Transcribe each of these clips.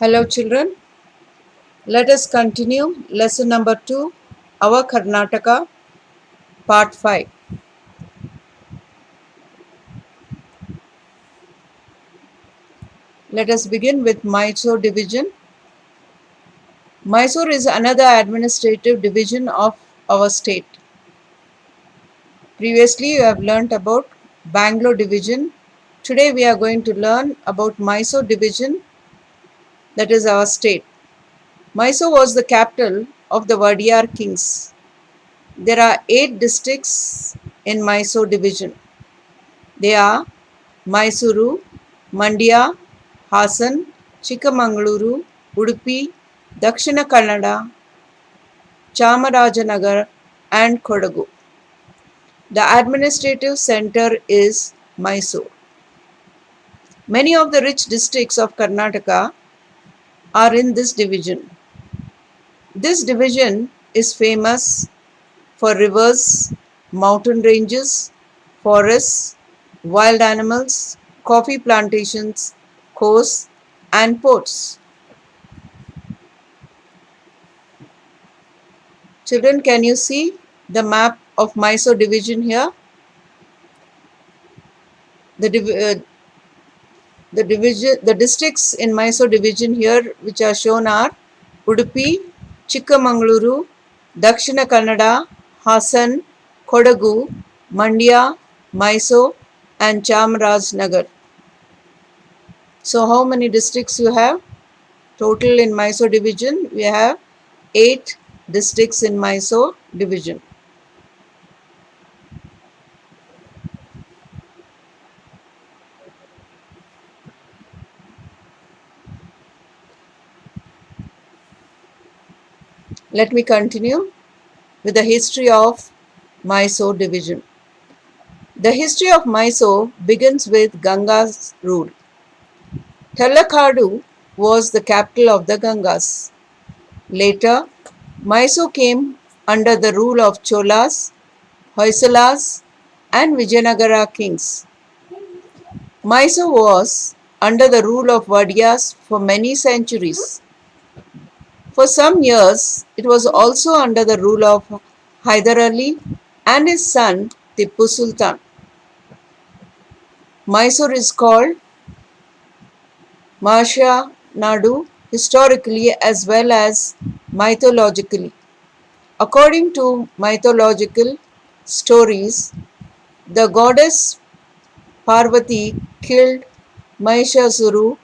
Hello children, let us continue lesson number 2, our Karnataka, part 5. Let us begin with Mysore division. Mysore is another administrative division of our state. Previously you have learnt about Bangalore division. Today we are going to learn about Mysore division, that is our state. Mysore was the capital of the Vadiyar kings. There are 8 districts in Mysore division. They are Mysuru, Mandya, Hasan, Chikkamangaluru, Udupi, Dakshina Kannada, Chamarajanagar and Kodagu. The administrative center is Mysore. Many of the rich districts of Karnataka are in this division. This division is famous for rivers, mountain ranges, forests, wild animals, coffee plantations, coasts, and ports. Children, can you see the map of Mysore division here? The districts in Mysore division here which are shown are Udupi, Chikkamangaluru, Dakshina Kannada, Hasan, Kodagu, Mandya, Mysore and Chamarajanagar. So how many districts you have? Total in Mysore division we have 8 districts in Mysore division. Let me continue with the history of Mysore division. The history of Mysore begins with Ganga's rule. Tallakadu was the capital of the Gangas. Later, Mysore came under the rule of Cholas, Hoysalas and Vijayanagara kings. Mysore was under the rule of Vadiyas for many centuries. For some years, it was also under the rule of Hyder Ali and his son Tippu Sultan. Mysore is called Mahasha Nadu historically as well as mythologically. According to mythological stories, the goddess Parvati killed Mahishasuru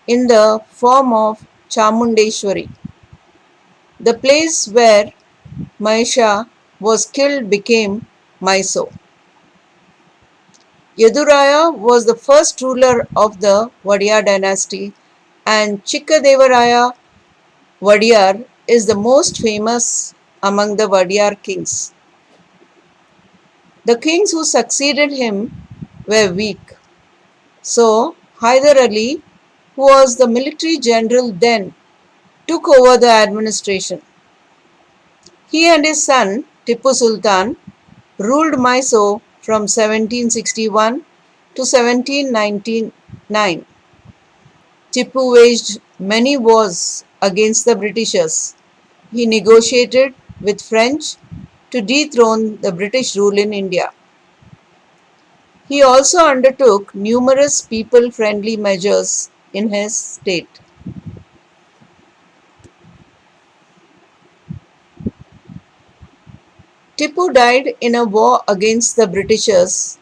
in the form of Chamundeshwari. The place where Mahisha was killed became Mysore. Yaduraya was the first ruler of the Vadiyar dynasty and Chikkadevaraya Vadiyar is the most famous among the Vadiyar kings. The kings who succeeded him were weak. So Hyder Ali, who was the military general then, took over the administration. He and his son Tippu Sultan ruled Mysore from 1761 to 1799. Tippu waged many wars against the Britishers. He negotiated with French to dethrone the British rule in India. He also undertook numerous people-friendly measures in his state. Tippu died in a war against the Britishers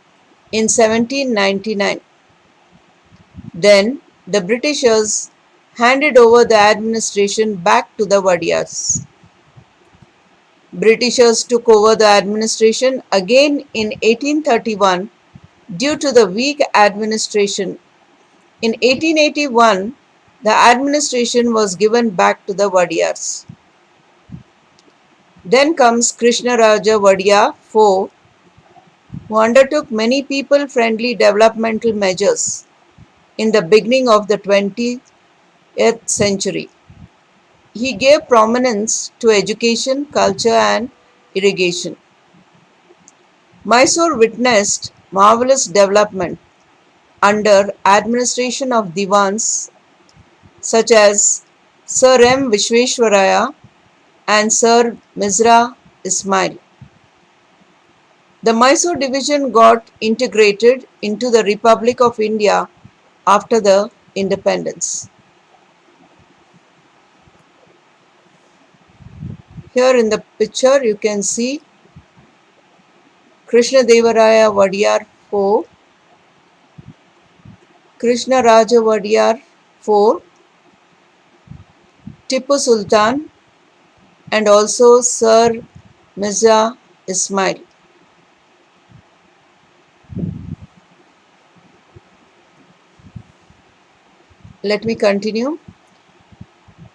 in 1799. Then the Britishers handed over the administration back to the Vadiyars. Britishers took over the administration again in 1831 due to the weak administration. In 1881, the administration was given back to the Vadiyars. Then comes Krishnaraja Vadiya IV, who undertook many people-friendly developmental measures in the beginning of the 20th century. He gave prominence to education, culture and irrigation. Mysore witnessed marvelous development under administration of Diwans such as Sir M. Vishveshwaraya and Sir Mizra Ismail. The Mysore division got integrated into the Republic of India after the independence. Here in the picture you can see Krishna Devaraya Vadiyar Fort, Krishna Raja Vadiyar Fort, Tipu Sultan and also Sir Mirza Ismail. Let me continue.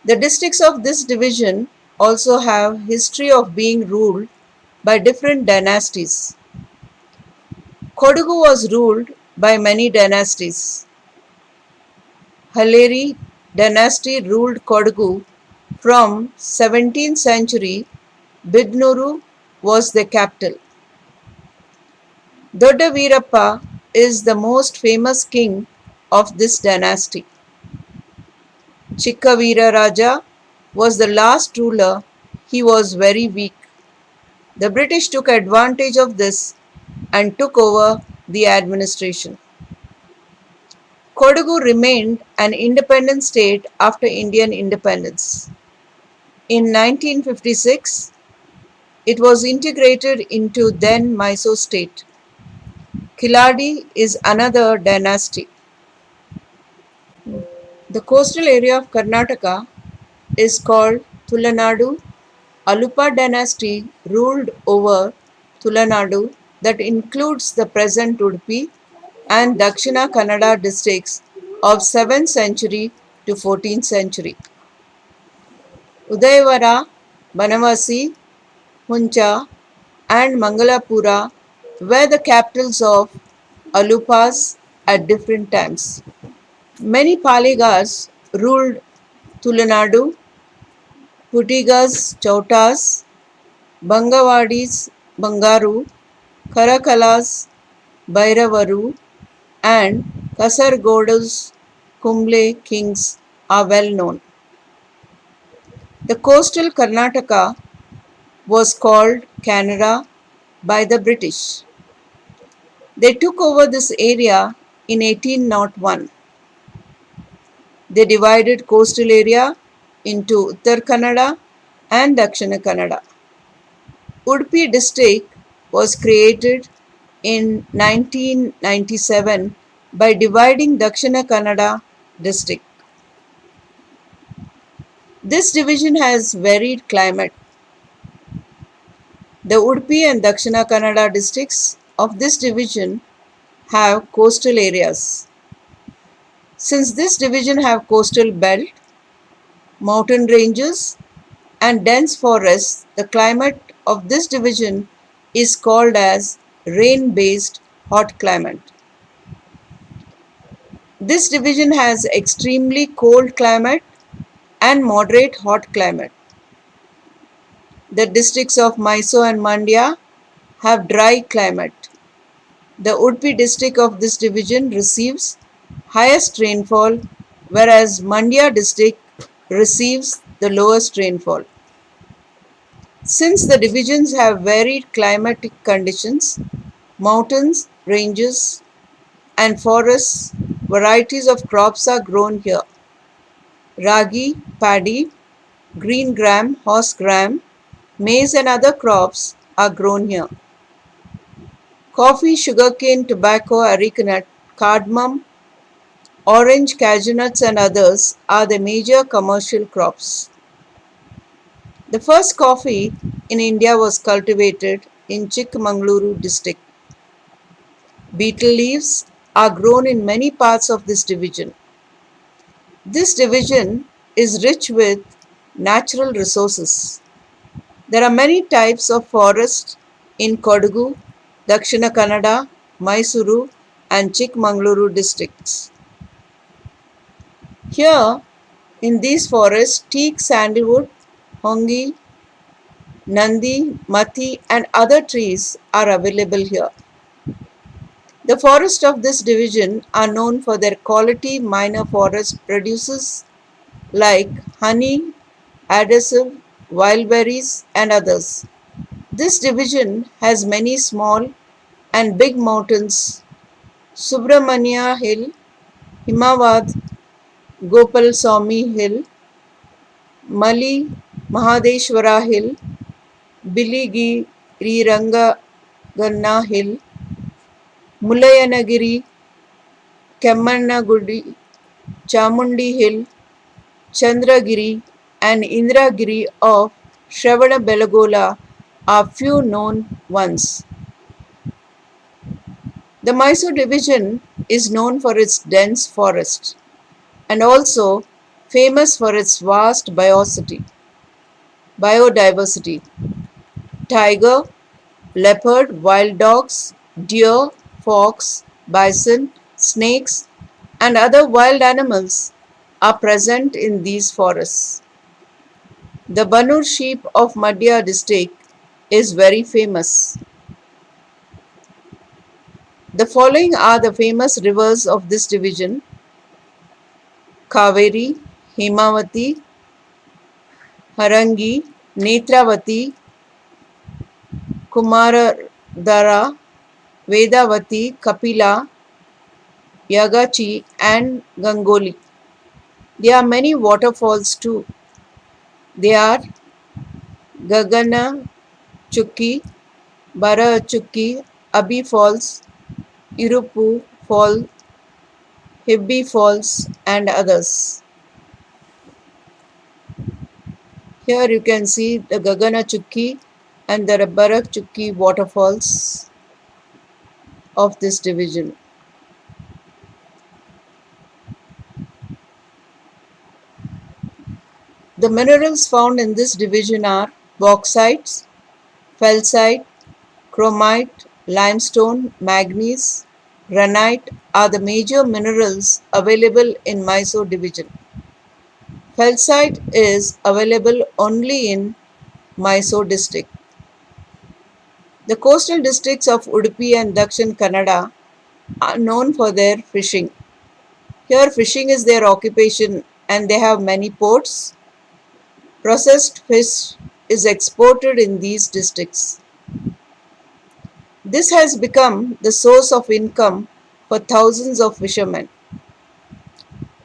The districts of this division also have history of being ruled by different dynasties. Kodagu was ruled by many dynasties. Haleri dynasty ruled Kodagu from 17th century. Bidnuru was the capital. Dodda Veerappa is the most famous king of this dynasty. Chikka Veera Raja was the last ruler. He was very weak. The British took advantage of this and took over the administration. Kodagu remained an independent state after Indian independence. In 1956, it was integrated into then Mysore state. Kiladi is another dynasty. The coastal area of Karnataka is called Tulanadu. Alupa dynasty ruled over Tulanadu, that includes the present Udupi and Dakshina Kannada districts of 7th century to 14th century. Udayavara, Banavasi, Huncha and Mangalapura were the capitals of Alupas at different times. Many Paligas ruled Tulanadu, Putigas, Chautas, Bangavadis, Bangaru, Karakalas, Bairavaru and Kasargoda's Kumble kings are well known. The coastal Karnataka was called Canara by the British. They took over this area in 1801. They divided coastal area into Uttar Kannada and Dakshina Kannada. Udupi district was created in 1997 by dividing Dakshina Kannada district. This division has varied climate. The Udupi and Dakshina Kannada districts of this division have coastal areas. Since this division have coastal belt, mountain ranges and dense forests, the climate of this division is called as rain-based hot climate. This division has extremely cold climate and moderate hot climate. The districts of Mysore and Mandya have dry climate. The Udupi district of this division receives highest rainfall, whereas Mandya district receives the lowest rainfall. Since the divisions have varied climatic conditions, mountains, ranges, and forests, varieties of crops are grown here. Ragi, paddy, green gram, horse gram, maize and other crops are grown here. Coffee, sugarcane, tobacco, arecanut, cardamom, orange, cashew nuts and others are the major commercial crops. The first coffee in India was cultivated in Chikmagaluru district. Betel leaves are grown in many parts of this division. This division is rich with natural resources. There are many types of forest in Kodagu, Dakshina Kannada, Mysuru and Chikmagaluru districts. Here in these forests, teak, sandalwood, hongi, nandi, mati and other trees are available here. The forests of this division are known for their quality. Minor forest produces like honey, adhesive, wild berries, and others. This division has many small and big mountains: Subramania Hill, Himawad, Gopal Swami Hill, Mali Mahadeshwara Hill, Biligiri Rangaganna Hill, Mulayanagiri, Kemmannagudi, Chamundi Hill, Chandragiri, and Indragiri of Shravanabelagola are few known ones. The Mysore division is known for its dense forest and also famous for its vast biodiversity. Tiger, leopard, wild dogs, deer, fox, bison, snakes, and other wild animals are present in these forests. The Banur sheep of Madhya district is very famous. The following are the famous rivers of this division: Kaveri, Hemavati, Harangi, Netravati, Kumaradhara, Vedavati, Kapila, Yagachi, and Gangoli. There are many waterfalls too. They are Gagana Chukki, Bara Chukki, Abi Falls, Irupu Fall, Hibbi Falls, and others. Here you can see the Gagana Chukki and the Bara Chukki waterfalls of this division. The minerals found in this division are bauxite, felsite, chromite, limestone, manganese, granite are the major minerals available in Mysore division. Felsite is available only in Mysore district. The coastal districts of Udupi and Dakshin Kannada are known for their fishing. Here fishing is their occupation and they have many ports. Processed fish is exported in these districts. This has become the source of income for thousands of fishermen.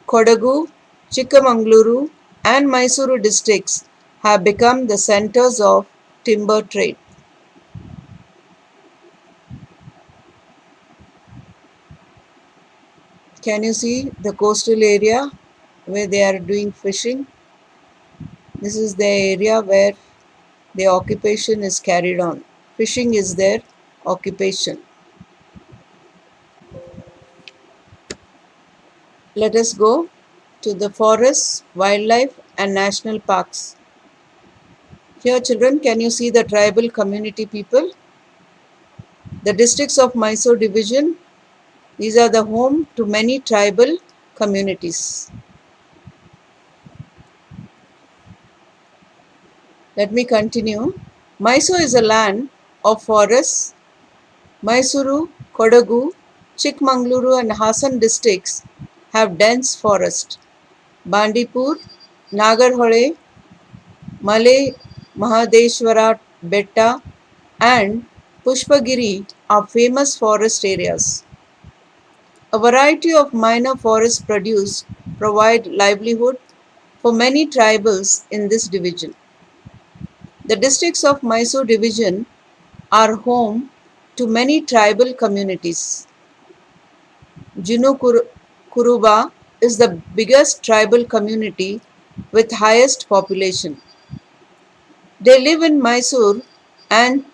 Kodagu, Chikmagaluru, and Mysuru districts have become the centers of timber trade. Can you see the coastal area where they are doing fishing? This is the area where the occupation is carried on. Fishing is their occupation. Let us go to the forests, wildlife, and national parks. Here, children, can you see the tribal community people? The districts of Mysore division, these are the home to many tribal communities. Let me continue. Mysore is a land of forests. Mysuru, Kodagu, Chikmagaluru and Hassan districts have dense forest. Bandipur, Nagarhole, Malay Mahadeshwara Betta and Pushpagiri are famous forest areas. A variety of minor forest produce provide livelihood for many tribals in this division. The districts of Mysore division are home to many tribal communities. Kuruba is the biggest tribal community with highest population. They live in Mysore and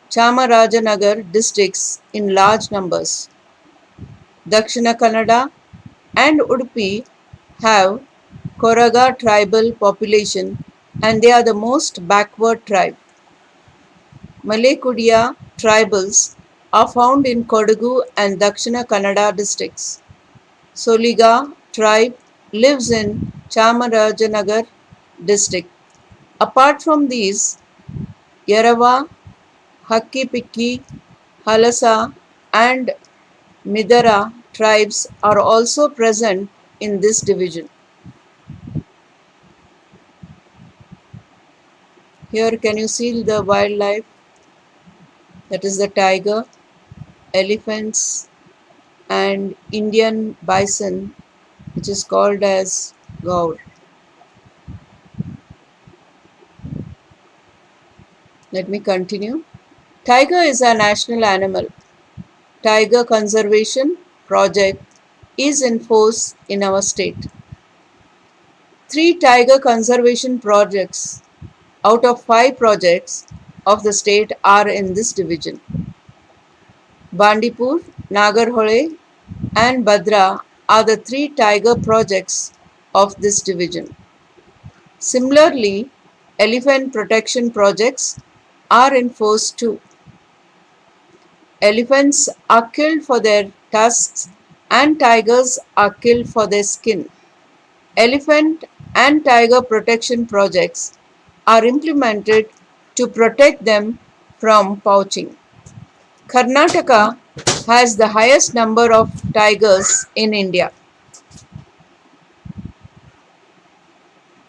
Chamarajanagar districts in large numbers. Dakshina Kannada and Udupi have Koraga tribal population and they are the most backward tribe. Malay-Kudia tribals are found in Kodagu and Dakshina Kannada districts. Soliga tribe lives in Chamarajanagar district. Apart from these, Yarava, Hakki-Pikki, Halasa and Midara tribes are also present in this division. Here can you see the wildlife? That is the tiger, elephants, and Indian bison, which is called as gaur. Let me continue. Tiger is a national animal. Tiger conservation project is in force in our state. 3 tiger conservation projects out of 5 projects of the state are in this division. Bandipur, Nagarhole, and Bhadra are the 3 tiger projects of this division. Similarly, elephant protection projects are in force too. Elephants are killed for their tusks and tigers are killed for their skin. Elephant and tiger protection projects are implemented to protect them from poaching. Karnataka has the highest number of tigers in India.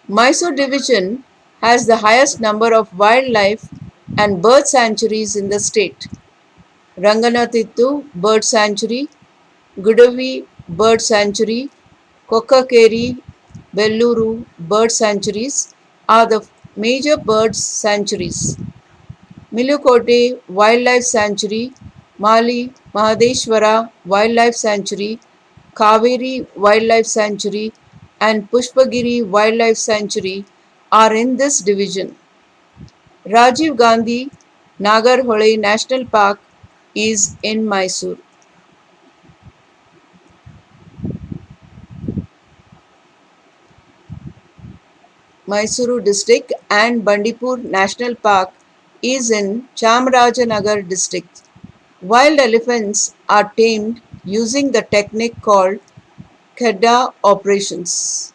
Mysore division has the highest number of wildlife and bird sanctuaries in the state. Ranganathitu Bird Sanctuary, Gudavi Bird Sanctuary, Kokkakeri, Belluru Bird Sanctuaries are the major bird sanctuaries. Milukote Wildlife Sanctuary, Mali Mahadeshwara Wildlife Sanctuary, Kaveri Wildlife Sanctuary, and Pushpagiri Wildlife Sanctuary are in this division. Rajiv Gandhi Nagarhole National Park is in Mysore. Mysuru district and Bandipur National Park is in Chamarajanagar district. Wild elephants are tamed using the technique called Khedda operations.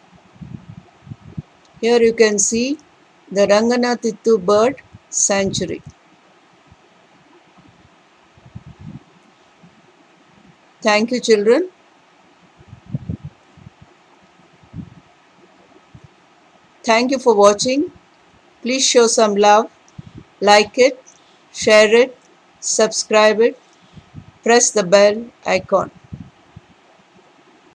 Here you can see the Ranganathitu Bird Sanctuary. Thank you, children. Thank you for watching. Please show some love, like it, share it, subscribe it, press the bell icon.